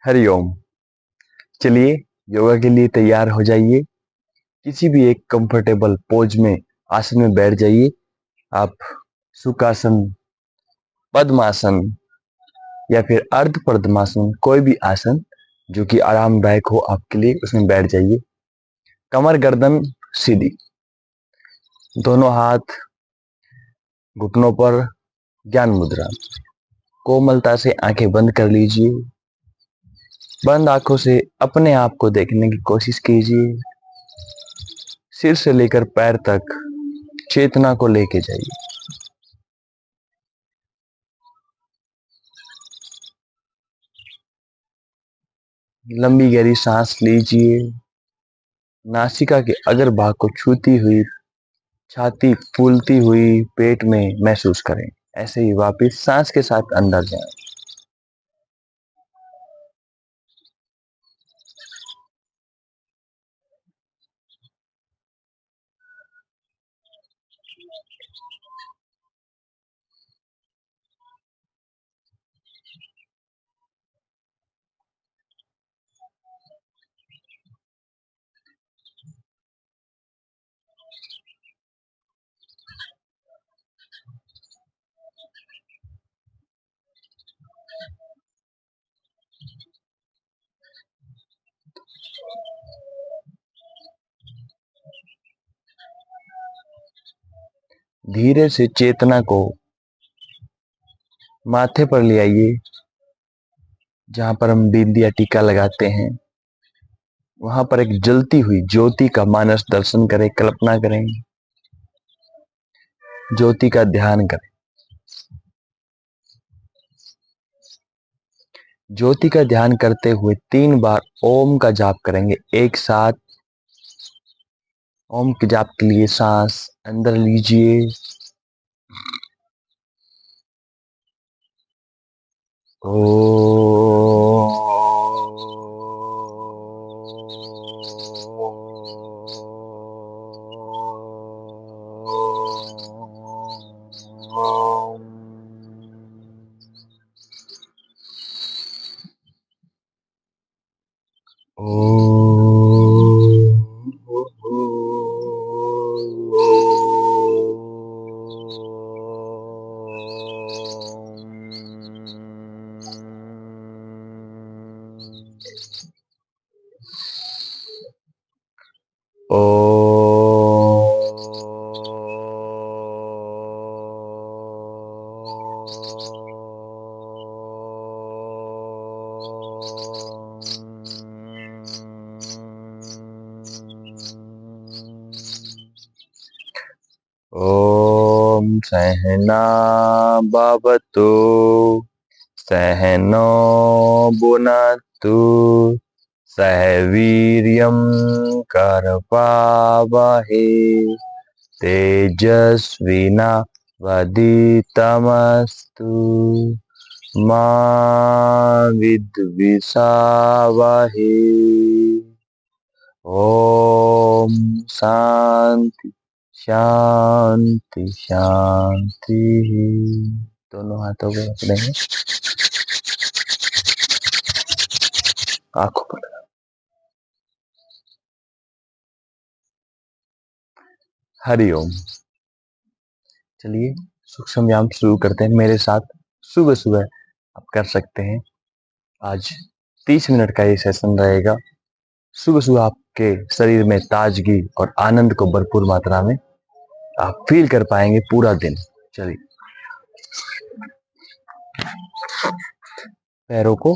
हरिओम। चलिए, योगा के लिए तैयार हो जाइए। किसी भी एक कंफर्टेबल पोज में आसन में बैठ जाइए। आप सुखासन, पद्मासन या फिर अर्ध पद्मासन, कोई भी आसन जो कि आरामदायक हो आपके लिए, उसमें बैठ जाइए। कमर गर्दन सीधी, दोनों हाथ घुटनों पर, ज्ञान मुद्रा। कोमलता से आंखें बंद कर लीजिए। बंद आंखों से अपने आप को देखने की कोशिश कीजिए। सिर से लेकर पैर तक चेतना को लेके जाइए। लंबी गहरी सांस लीजिए। नासिका के अग्र भाग को छूती हुई छाती फूलती हुई पेट में महसूस करें। ऐसे ही वापस सांस के साथ अंदर जाएं। धीरे से चेतना को माथे पर ले आइए। जहां पर हम बिंदी या टीका लगाते हैं, वहां पर एक जलती हुई ज्योति का मानस दर्शन करें, कल्पना करें, ज्योति का ध्यान करें। ज्योति का ध्यान करते हुए 3 बार ओम का जाप करेंगे एक साथ। ओम के जाप के लिए सांस अंदर लीजिए, ओ ओम सहना भवतु सहनो भुनक्तु सह वीर्यं करवावहै तेजस्विनावधीतमस्तु मा विद्विषावहै। ओम शांति शांति शांति। दोनों हाथों को अपने आंखों पर। हरिओम। चलिए, सूक्ष्म व्यायाम शुरू करते हैं मेरे साथ। सुबह सुबह आप कर सकते हैं। आज 30 मिनट का ये सेशन रहेगा। सुबह सुबह आपके शरीर में ताजगी और आनंद को भरपूर मात्रा में आप फील कर पाएंगे पूरा दिन। चलिए, पैरों को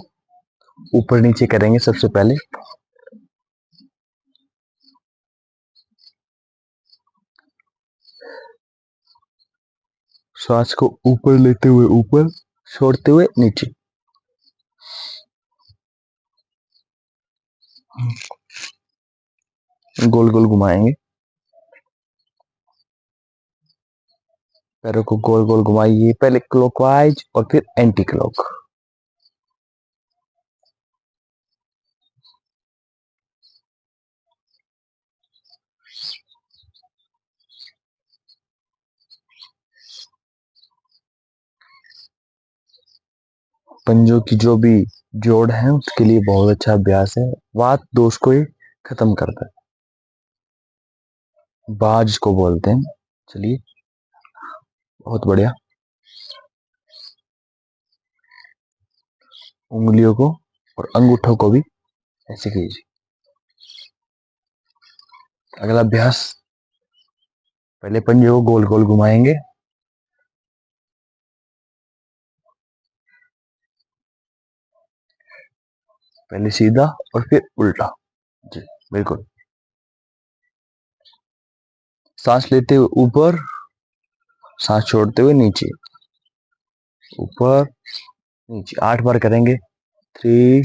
ऊपर नीचे करेंगे। सबसे पहले श्वास को ऊपर लेते हुए ऊपर, छोड़ते हुए नीचे। गोल गोल घुमाएंगे। पैरों को गोल गोल घुमाइए, पहले क्लॉकवाइज और फिर एंटी क्लॉक। पंजों की जो भी जोड़ है उसके लिए बहुत अच्छा अभ्यास है। वात दोष को ये खत्म करता है, बाज को बोलते हैं। चलिए, बहुत बढ़िया। उंगलियों को और अंगूठों को भी ऐसे कीजिए। अगला अभ्यास, पहले पंजे को गोल गोल घुमाएंगे, पहले सीधा और फिर उल्टा। जी बिल्कुल। सांस लेते हुए ऊपर, सांस छोड़ते हुए नीचे, ऊपर नीचे। 8 बार करेंगे। 3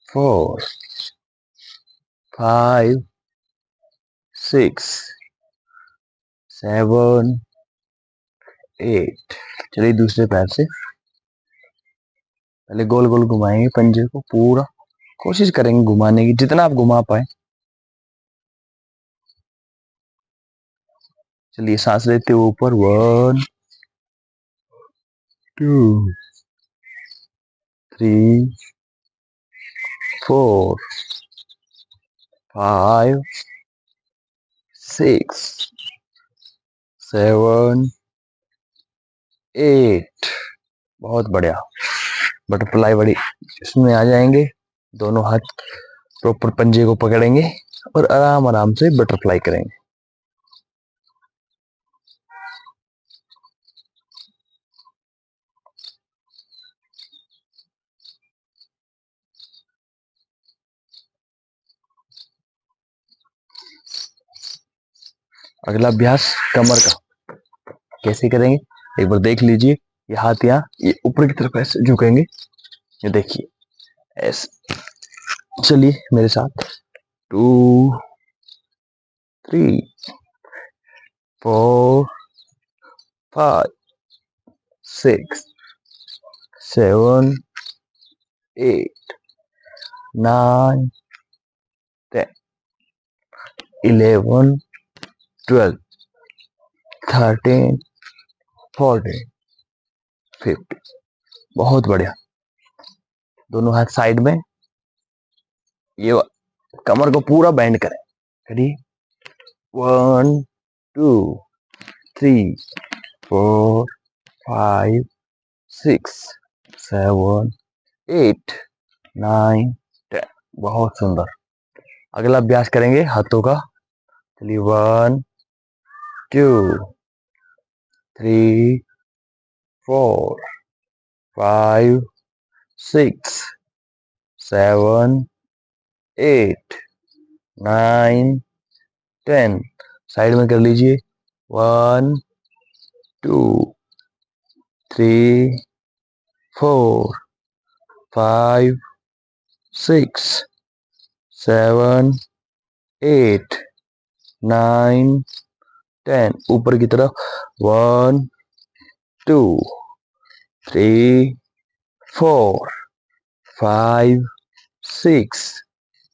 4 5 6 7 8। चलिए दूसरे पैर से पहले गोल गोल घुमाएंगे पंजे को पूरा, कोशिश करेंगे घुमाने की जितना आप घुमा पाए। चलिए सांस लेते हुए ऊपर, 1 2 3 4 5 6 7 8। बहुत बढ़िया। बटरफ्लाई बड़ी इसमें आ जाएंगे। दोनों हाथ प्रॉपर पंजे को पकड़ेंगे और आराम आराम से बटरफ्लाई करेंगे। अगला अभ्यास कमर का, कैसे करेंगे एक बार देख लीजिए। ये हाथ यहाँ ये ऊपर की तरफ ऐसे झुकेंगे, ये देखिए ऐसे। चलिए मेरे साथ, 2 3 4 5 6 7 8 9 10 11 12 13 14 15। बहुत बढ़िया। दोनों हाथ साइड में, ये कमर को पूरा बेंड करें। रेडी, 1 2 3 4 5 6 7 8 9 10। बहुत सुंदर। अगला अभ्यास करेंगे हाथों का। चलिए, 1 2 3 4 5 6 7 8 9 10। साइड में कर लीजिए, 1 2 3 4 5 6 7 8 9 10। ऊपर की तरफ, 1 2 3 4 5 6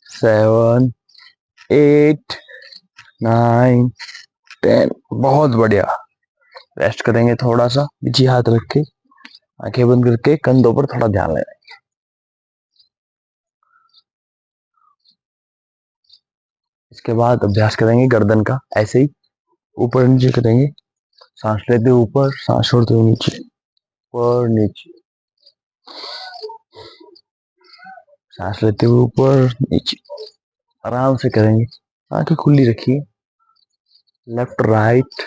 7 8 9 10। बहुत बढ़िया। रेस्ट करेंगे थोड़ा सा, नीचे हाथ रख के, आंखें बंद करके, कंधों पर थोड़ा ध्यान लेना। इसके बाद अभ्यास करेंगे गर्दन का, ऐसे ही ऊपर नीचे करेंगे। सांस लेते हुए ऊपर, सांस छोड़ते हुए नीचे, ऊपर नीचे, सांस लेते हुए ऊपर नीचे। आराम से करेंगे, आंखें खुली रखिए। लेफ्ट राइट,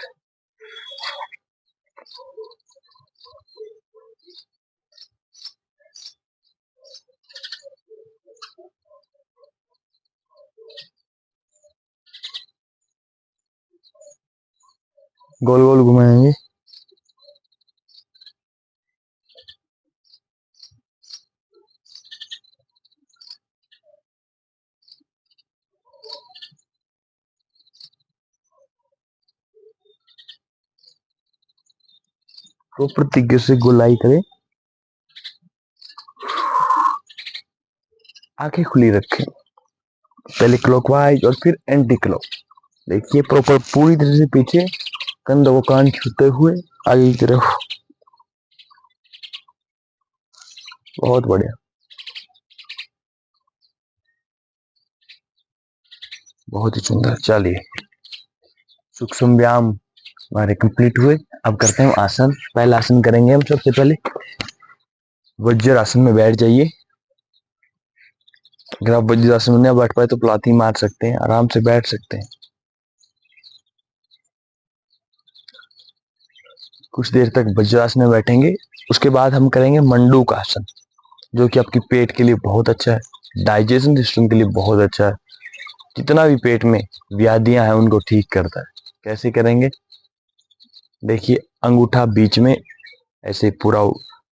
गोल गोल घुमाएंगे। प्रॉपर तरीके से गोलाई करें, आंखें खुली रखें। पहले क्लॉकवाइज और फिर एंटी क्लॉक। देखिए प्रॉपर पूरी तरह से पीछे, कंधों को कान छूते हुए आगे की तरफ। बहुत बढ़िया, बहुत ही सुंदर। चलिए, सूक्ष्म व्यायाम हमारे कंप्लीट हुए। अब करते हैं आसन। पहला आसन करेंगे हम सबसे पहले वज्र आसन में बैठ जाइए। अगर आप वज्र आसन में नहीं बैठ पाए तो प्लाती मार सकते हैं, आराम से बैठ सकते हैं। कुछ देर तक वज्रासन में बैठेंगे। उसके बाद हम करेंगे मंडूक आसन, जो कि आपकी पेट के लिए बहुत अच्छा है, डाइजेशन सिस्टम के लिए बहुत अच्छा है। जितना भी पेट में व्याधियां हैं उनको ठीक करता है। कैसे करेंगे? देखिए, अंगूठा बीच में ऐसे पूरा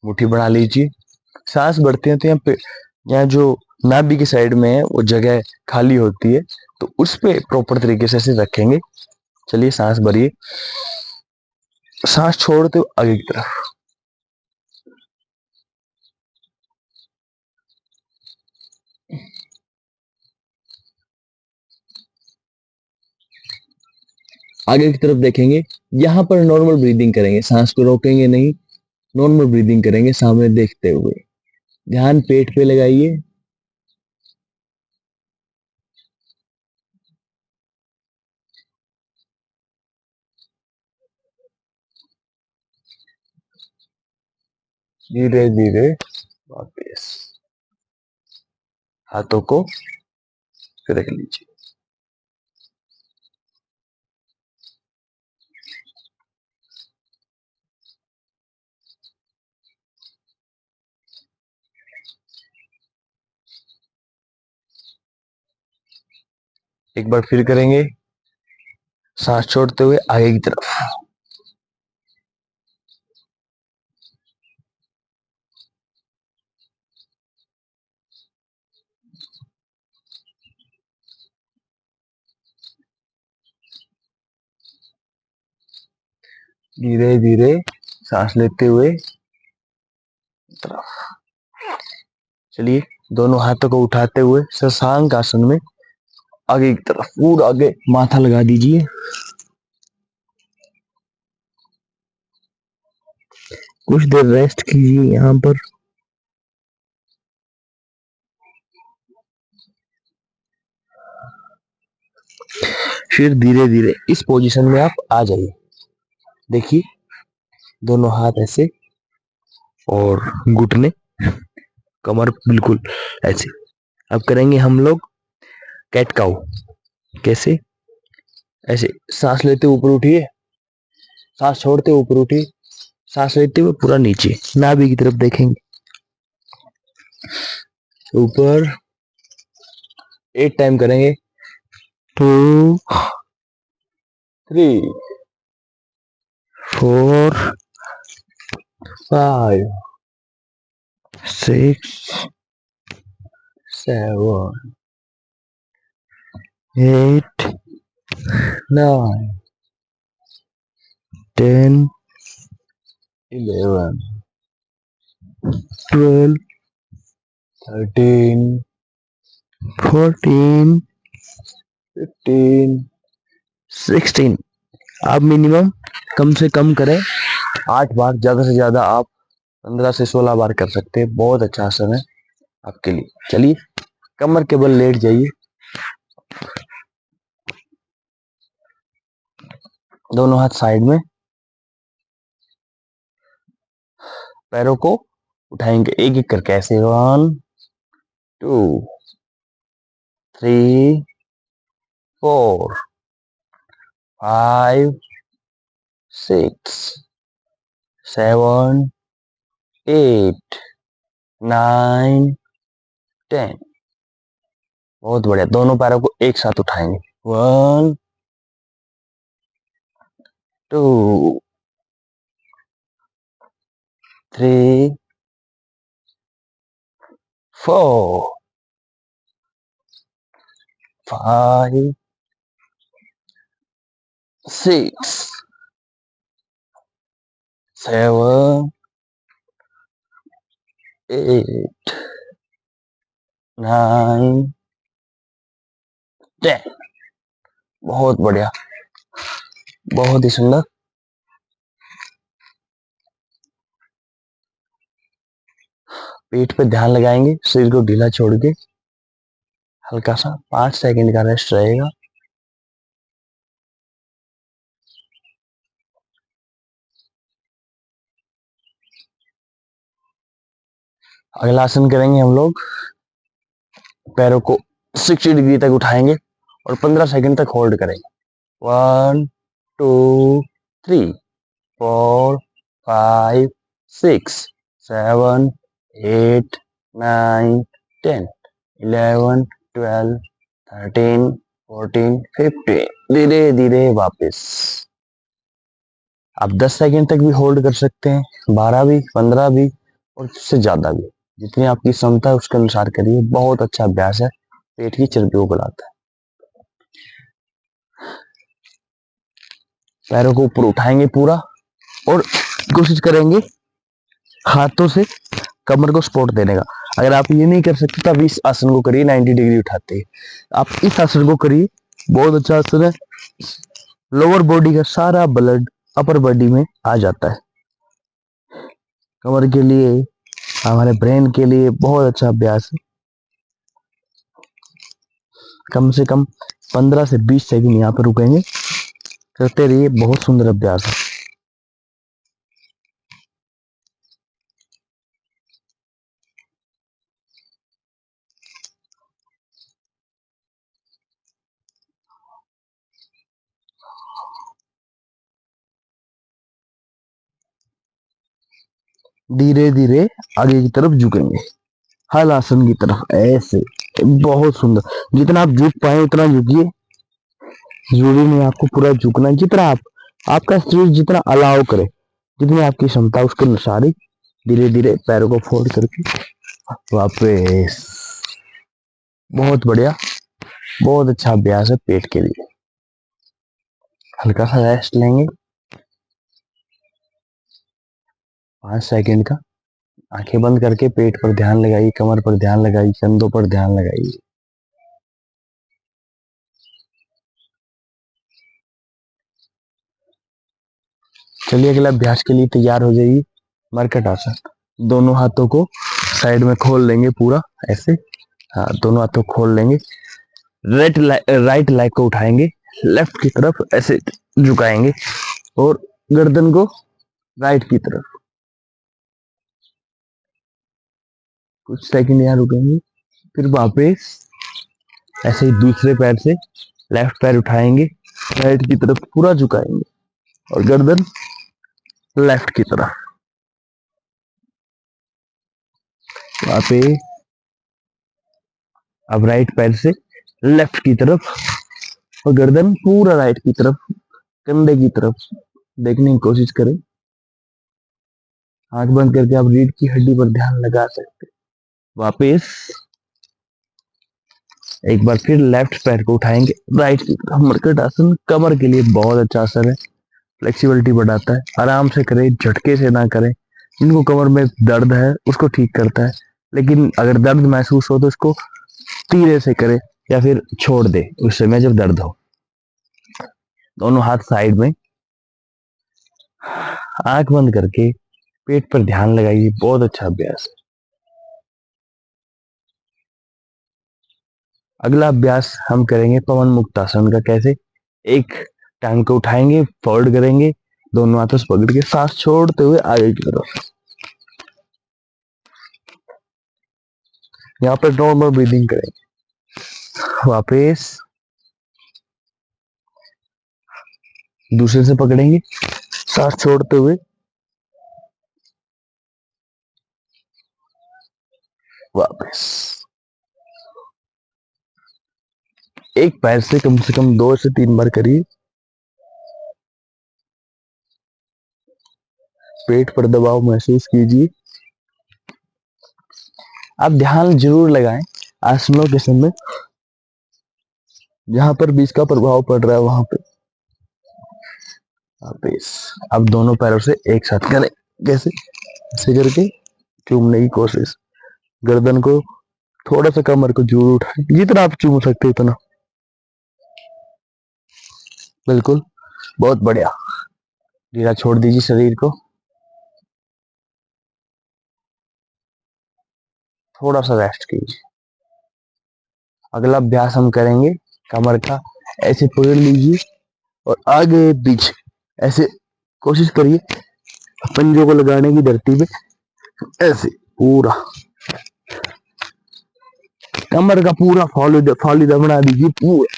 मुट्ठी बना लीजिए। सांस बढ़ती है तो यहाँ जो नाभि की साइड में है वो जगह खाली होती है, तो उस पे प्रॉपर तरीके से ऐसे रखेंगे। चलिए, सांस भरिए, सांस छोड़ते हुए आगे की तरफ। आगे की तरफ देखेंगे। यहां पर नॉर्मल ब्रीदिंग करेंगे, सांस को रोकेंगे नहीं, नॉर्मल ब्रीदिंग करेंगे सामने देखते हुए। ध्यान पेट पे लगाइए। धीरे धीरे वापस हाथों को फिर रख लीजिए। एक बार फिर करेंगे, सांस छोड़ते हुए आगे की तरफ। धीरे धीरे सांस लेते हुए तरफ। चलिए, दोनों हाथों को उठाते हुए शशांक आसन में आगे की तरफ पूरा आगे माथा लगा दीजिए। कुछ देर रेस्ट कीजिए यहाँ पर। फिर धीरे धीरे इस पोजीशन में आप आ जाइए। देखिए, दोनों हाथ ऐसे और घुटने, कमर बिल्कुल ऐसे। अब करेंगे हम लोग कैट काउ। कैसे? ऐसे सांस लेते ऊपर उठिए, सांस छोड़ते ऊपर उठिए, सांस लेते हुए पूरा नीचे नाभि की तरफ देखेंगे। ऊपर 8 टाइम करेंगे। 2 3 4 5 6 7 8 9 10 11 12 13 14 15 16। आप मिनिमम कम से कम करें 8 बार, ज्यादा से ज्यादा आप 15 से 16 बार कर सकते हैं। बहुत अच्छा आसन है आपके लिए। चलिए, कमर के बल लेट जाइए, दोनों हाथ साइड में, पैरों को उठाएंगे एक एक करके ऐसे। 1 2 3 4 5 6 7 8 9 10। बहुत बढ़िया, दोनों पैरों को एक साथ उठाएंगे। 1 2 3 4 5 6 7 8 9 10। बहुत बढ़िया, बहुत ही सुंदर। पेट पे ध्यान लगाएंगे, शरीर को ढीला छोड़ के हल्का सा 5 सेकंड का रेस्ट रहेगा। अगला आसन करेंगे हम लोग, पैरों को 60 डिग्री तक उठाएंगे और 15 सेकंड तक होल्ड करेंगे। 1 2 3 4 5 6 7 8 9 10 11 12 13 14 15। धीरे धीरे वापस। आप 10 सेकंड तक भी होल्ड कर सकते हैं, 12 भी, 15 भी और उससे ज्यादा भी, जितनी आपकी क्षमता है उसके अनुसार करिए। बहुत अच्छा अभ्यास है, पेट की चर्बियों को बढ़ाता है। पैरों को ऊपर उठाएंगे पूरा और कोशिश करेंगे हाथों से कमर को सपोर्ट देने का। अगर आप ये नहीं कर सकते तो आप इस आसन को करिए, 90 डिग्री उठाते हैं। आप इस आसन को करिए, बहुत अच्छा आसन है। लोअर बॉडी का सारा ब्लड अपर बॉडी में आ जाता है। कमर के लिए, हमारे ब्रेन के लिए बहुत अच्छा अभ्यास है। कम से कम 15 से 20 सेकंड यहाँ पर रुकेंगे, करते रहिए। बहुत सुंदर अभ्यास है। धीरे धीरे आगे की तरफ झुकेंगे, हल आसन की तरफ, ऐसे। बहुत सुंदर। जितना आप झुक पाए उतना झुकिए। जरूरी नहीं आपको पूरा झुकना, जितना आप, आपका शरीर जितना अलाउ करे, जितनी आपकी क्षमता उसके अनुसार ही धीरे धीरे पैरों को फोल्ड करके वापस। बहुत बढ़िया, बहुत अच्छा अभ्यास है पेट के लिए। हल्का सा रेस्ट लेंगे 5 सेकंड का। आंखें बंद करके पेट पर ध्यान लगाइए, कमर पर ध्यान लगाइए, कंधों पर ध्यान लगाइए। चलिए अगले अभ्यास के लिए तैयार हो जाइए। मरकट आसन। दोनों हाथों को साइड में खोल लेंगे पूरा, ऐसे। हाँ, दोनों हाथों को खोल लेंगे। राइट लेग को उठाएंगे, लेफ्ट की तरफ ऐसे झुकाएंगे और गर्दन को राइट की तरफ। कुछ सेकंड यहाँ रुकेंगे, फिर वापस ऐसे ही दूसरे पैर से लेफ्ट पैर उठाएंगे, राइट की तरफ पूरा झुकाएंगे और गर्दन लेफ्ट की तरफ। वापस अब राइट पैर से लेफ्ट की तरफ और गर्दन पूरा राइट की तरफ, कंधे की तरफ देखने की कोशिश करें। आंख बंद करके आप रीढ़ की हड्डी पर ध्यान लगा सकते हैं। वापस एक बार फिर लेफ्ट पैर को उठाएंगे राइट की तरफ। मरकट आसन कमर के लिए बहुत अच्छा आसन है, फ्लेक्सिबिलिटी बढ़ाता है। आराम से करें, झटके से ना करें। जिनको कमर में दर्द है उसको ठीक करता है, लेकिन अगर दर्द महसूस हो तो इसको धीरे से करें या फिर छोड़ दे उस समय जब दर्द हो। दोनों हाथ साइड में, आंख बंद करके पेट पर ध्यान लगाइए। बहुत अच्छा अभ्यास है। अगला अभ्यास हम करेंगे पवन मुक्त आसन का। कैसे? एक टांग को उठाएंगे, फोल्ड करेंगे, दोनों हाथों से पकड़ के सांस छोड़ते हुए आगे की तरफ। यहाँ पर नॉर्मल ब्रीदिंग करेंगे। वापस दूसरे से पकड़ेंगे, सांस छोड़ते हुए वापस। एक पैर से कम 2 से 3 बार करिए। पेट पर दबाव महसूस कीजिए। आप ध्यान जरूर लगाएं आसनों के समय, जहां पर भी इसका प्रभाव पड़ रहा है वहां पे। वापस अब दोनों पैरों से एक साथ करें। कैसे? ऐसे करके चूमने की कोशिश। गर्दन को थोड़ा सा, कमर को जरूर उठाएं, जितना आप चूम सकते हैं उतना। बिल्कुल, बहुत बढ़िया। ढीला छोड़ दीजिए शरीर को। थोड़ा सा रेस्ट कीजिए। अगला अभ्यास हम करेंगे कमर का। ऐसे पकड़ लीजिए और आगे पीछे ऐसे कोशिश करिए पंजों को लगाने की धरती पे, ऐसे पूरा कमर का पूरा फालूदा बना दीजिए पूरा।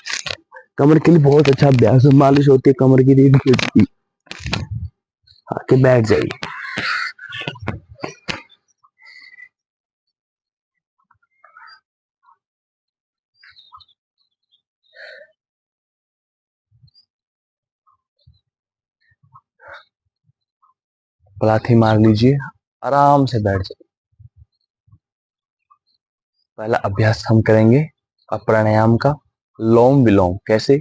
कमर के लिए बहुत अच्छा अभ्यास है, मालिश होती है कमर की रीढ़ की। आके बैठ जाइए। पलाथी मार लीजिए, आराम से बैठ जाइए। पहला अभ्यास हम करेंगे प्राणायाम का, लोम विलोम। कैसे?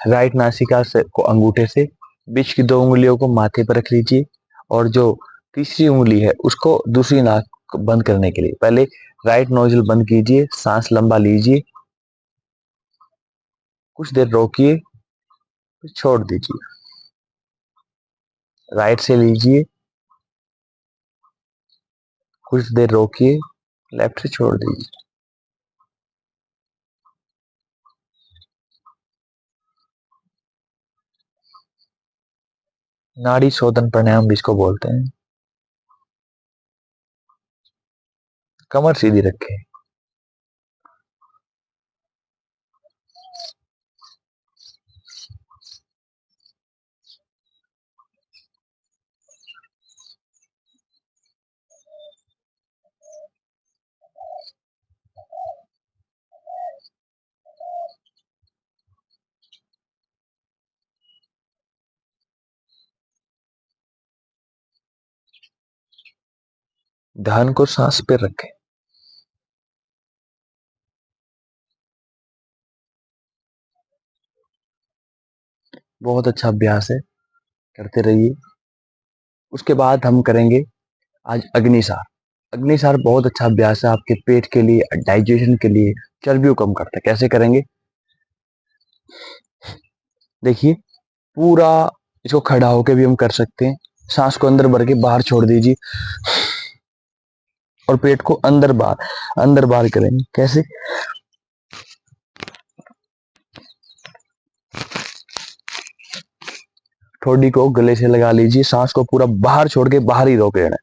राइट नासिका से को अंगूठे से, बीच की 2 उंगलियों को माथे पर रख लीजिए और जो तीसरी उंगली है उसको दूसरी नाक बंद करने के लिए पहले राइट नोजल बंद कीजिए, सांस लंबा लीजिए, कुछ देर रोकिए, फिर छोड़ दीजिए। राइट से लीजिए, कुछ देर रोकिए, लेफ्ट से छोड़ दीजिए। नाड़ी शोधन प्राणायाम भी इसको बोलते हैं। कमर सीधी रखें। ध्यान को सांस पे रखें। बहुत अच्छा अभ्यास है, करते रहिए। उसके बाद हम करेंगे आज अग्निसार। अग्निसार बहुत अच्छा अभ्यास है आपके पेट के लिए, डाइजेशन के लिए, चर्बियों कम करता है। कैसे करेंगे? देखिए, पूरा इसको खड़ा होके भी हम कर सकते हैं। सांस को अंदर भर के बाहर छोड़ दीजिए और पेट को अंदर बाहर करेंगे। कैसे? ठोडी को गले से लगा लीजिए, सांस को पूरा बाहर छोड़ के बाहर ही रोक लेना।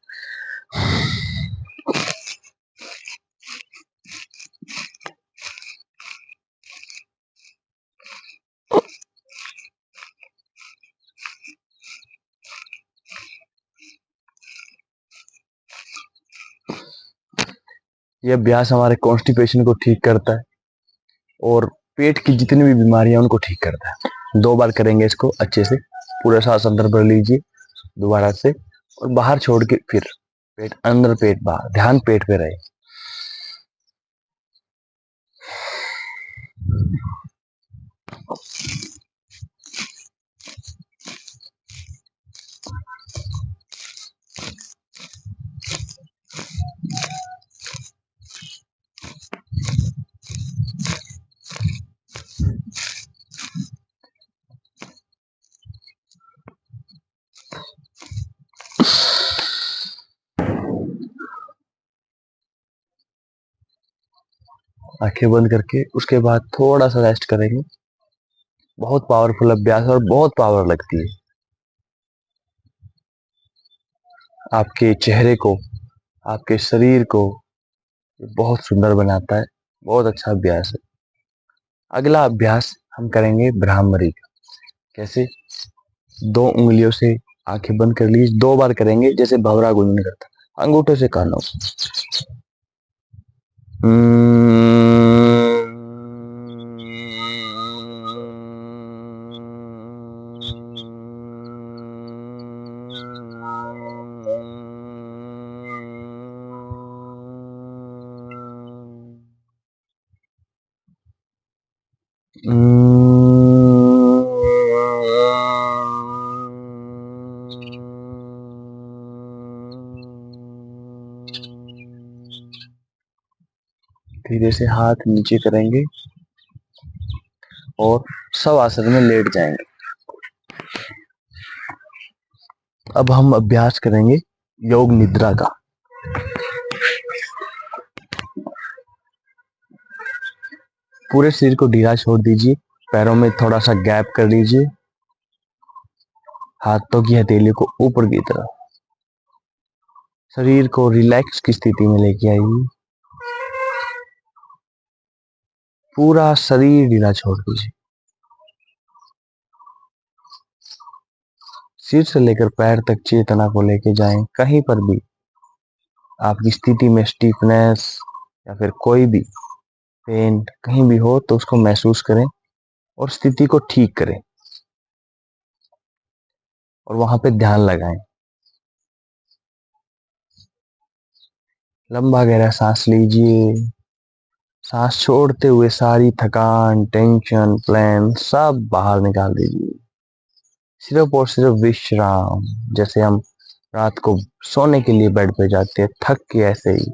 यह अभ्यास हमारे कॉन्स्टिपेशन को ठीक करता है और पेट की जितनी भी बीमारियां उनको ठीक करता है। 2 बार करेंगे इसको अच्छे से। पूरा सांस अंदर भर लीजिए दोबारा से और बाहर छोड़ के फिर पेट अंदर पेट बाहर, ध्यान पेट पे रहे। आंखें बंद करके उसके बाद थोड़ा सा रेस्ट करेंगे। बहुत पावरफुल अभ्यास और बहुत पावर लगती है आपके चेहरे को, आपके शरीर को बहुत सुंदर बनाता है। बहुत अच्छा अभ्यास है। अगला अभ्यास हम करेंगे भ्रामरी का। कैसे? 2 उंगलियों से आंखें बंद कर लीजिए, 2 बार करेंगे जैसे भंवरा गुंजन करता। अंगूठों से कानों धीरे से हाथ नीचे करेंगे और शवासन में लेट जाएंगे। अब हम अभ्यास करेंगे योग निद्रा का। पूरे शरीर को ढीला छोड़ दीजिए, पैरों में थोड़ा सा गैप कर लीजिए, हाथों की हथेली को ऊपर की तरफ, शरीर को रिलैक्स की स्थिति में लेके आइए, पूरा शरीर ढीला छोड़ दीजिए, सिर से लेकर पैर तक चेतना को लेके जाएं। कहीं पर भी आपकी स्थिति में स्टीफनेस या फिर कोई भी पेन कहीं भी हो तो उसको महसूस करें और स्थिति को ठीक करें और वहां पे ध्यान लगाएं। लंबा गहरा सांस लीजिए, सांस छोड़ते हुए सारी थकान, टेंशन, प्लान सब बाहर निकाल दीजिए। सिर्फ और सिर्फ विश्राम, जैसे हम रात को सोने के लिए बेड पे जाते हैं थक के ऐसे ही,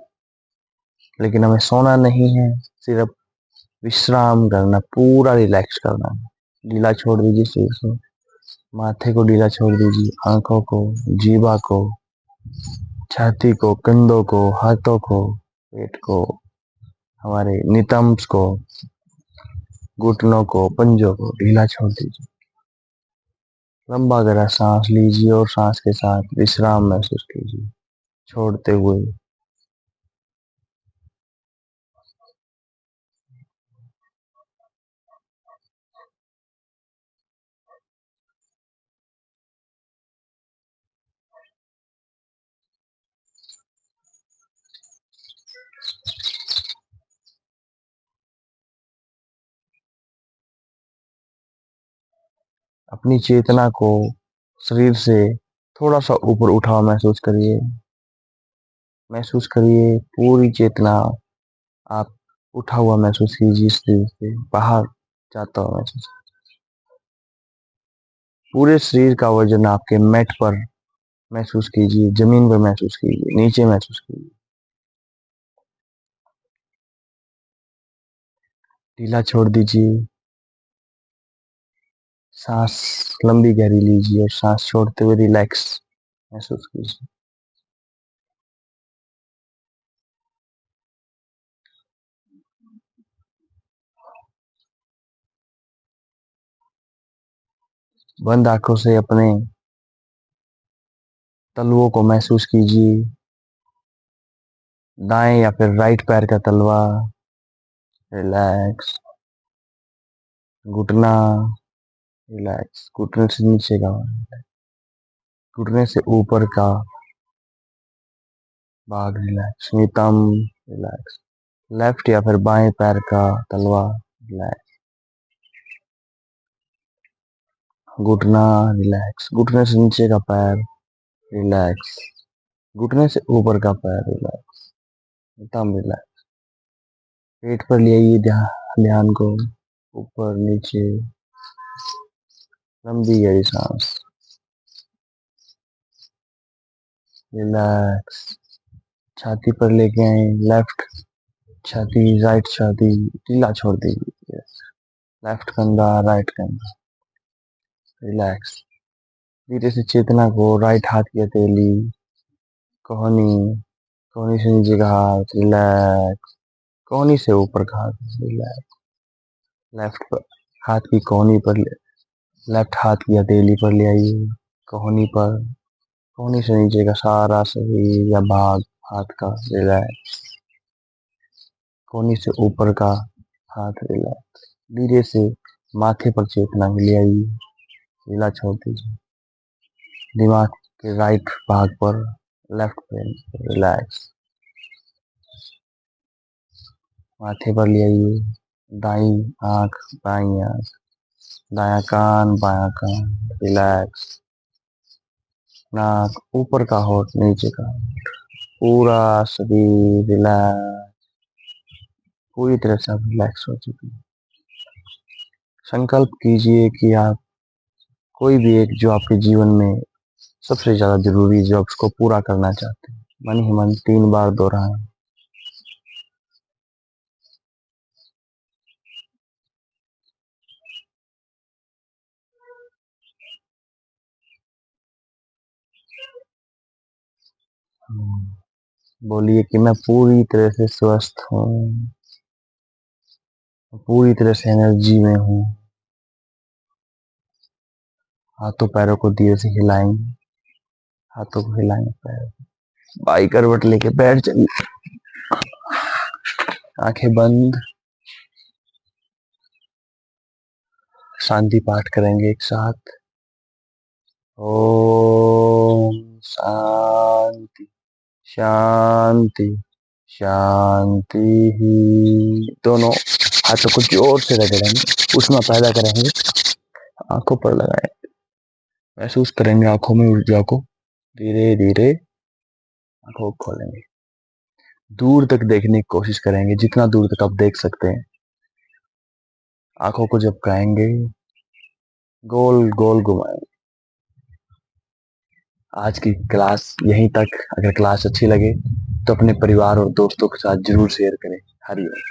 लेकिन हमें सोना नहीं है, सिर्फ विश्राम करना, पूरा रिलैक्स करना। ढीला छोड़ दीजिए शरीर को, माथे को ढीला छोड़ दीजिए, आंखों को, जीवा को, छाती को, कंधों को, हाथों को, पेट को, हमारे नितंब को, घुटनों को, पंजों को ढीला छोड़ दीजिए। लंबा गहरा सांस लीजिए और सांस के साथ विश्राम महसूस कीजिए, छोड़ते हुए। अपनी चेतना को शरीर से थोड़ा सा ऊपर उठाओ, महसूस करिए, महसूस करिए पूरी चेतना आप उठा हुआ महसूस कीजिए, शरीर से बाहर जाता हुआ महसूस। पूरे शरीर का वजन आपके मैट पर महसूस कीजिए, जमीन पर महसूस कीजिए, नीचे महसूस कीजिए। ढीला छोड़ दीजिए, सांस लंबी गहरी लीजिए और सांस छोड़ते हुए रिलैक्स महसूस कीजिए। बंद आंखों से अपने तलवों को महसूस कीजिए, दाएं या फिर राइट पैर का तलवा, रिलैक्स, घुटना, रिलैक्स, घुटने से नीचे का, घुटने से ऊपर का भाग, रिलैक्स, नितंब, रिलैक्स, लेफ्ट या फिर बाएं पैर का तलवा, रिलैक्स, घुटना, रिलैक्स, घुटने से नीचे का पैर, रिलैक्स, घुटने से ऊपर का पैर, रिलैक्स, नितंब, रिलैक्स। पेट पर ले आइए ध्यान ध्यान को, ऊपर नीचे, लंबी गहरी सांस, रिलैक्स। छाती पर लेके आए, लेफ्ट छाती, राइट छाती, ढीला छोड़ दीजिए, लेफ्ट कंधा, राइट कंधा, रिलैक्स। धीरे से चेतना को राइट हाथ की हथेली, कोहनी, कोहनी से नीचे का हाथ, रिलैक्स, कोहनी से ऊपर का हाथ, रिलैक्स, लेफ्ट पर हाथ की कोहनी पर, लेफ्ट हाथ की हथेली पर ले आइए, कोहनी पर, कोहनी से नीचे का सारा शरीर या भाग हाथ का, रिलैक्स, कोहनी से ऊपर का हाथ, रिलैक्स। धीरे से माथे पर चेतना ले आइए, ढीला छोड़ दीजिए, दिमाग के राइट भाग पर, लेफ्ट ब्रेन, रिलैक्स, माथे पर ले आइए, दाई आंख, बाई आंख, दाया कान, बाया कान, रिलैक्स, नाक, ऊपर का होठ, नीचे का होठ, पूरा शरीर रिलैक्स, पूरी तरह से आप रिलैक्स हो चुके हैं। संकल्प कीजिए कि आप कोई भी एक जो आपके जीवन में सबसे ज्यादा जरूरी जो आप उसको पूरा करना चाहते हैं, मन ही मन 3 बार दोहराएं। बोलिए कि मैं पूरी तरह से स्वस्थ हूँ। पूरी तरह से एनर्जी में हूँ। हाथों पैरों को धीरे से हिलाएंगे, हाथों को हिलाएंगे, पैर बाई करवट लेके बैठ जाइए, आंखें बंद, शांति पाठ करेंगे एक साथ। ओम शांति शांति शांति ही। दोनों हाथों को जोर से रगड़ेंगे, उष्मा पैदा करेंगे, आंखों पर लगाएं, महसूस करेंगे आंखों में ऊर्जा को। धीरे धीरे आंखों को खोलेंगे, दूर तक देखने की कोशिश करेंगे, जितना दूर तक आप देख सकते हैं। आंखों को झपकाएंगे, गोल गोल घुमाएंगे। आज की क्लास यहीं तक। अगर क्लास अच्छी लगे तो अपने परिवार और दोस्तों के साथ जरूर शेयर करें। हरिओम।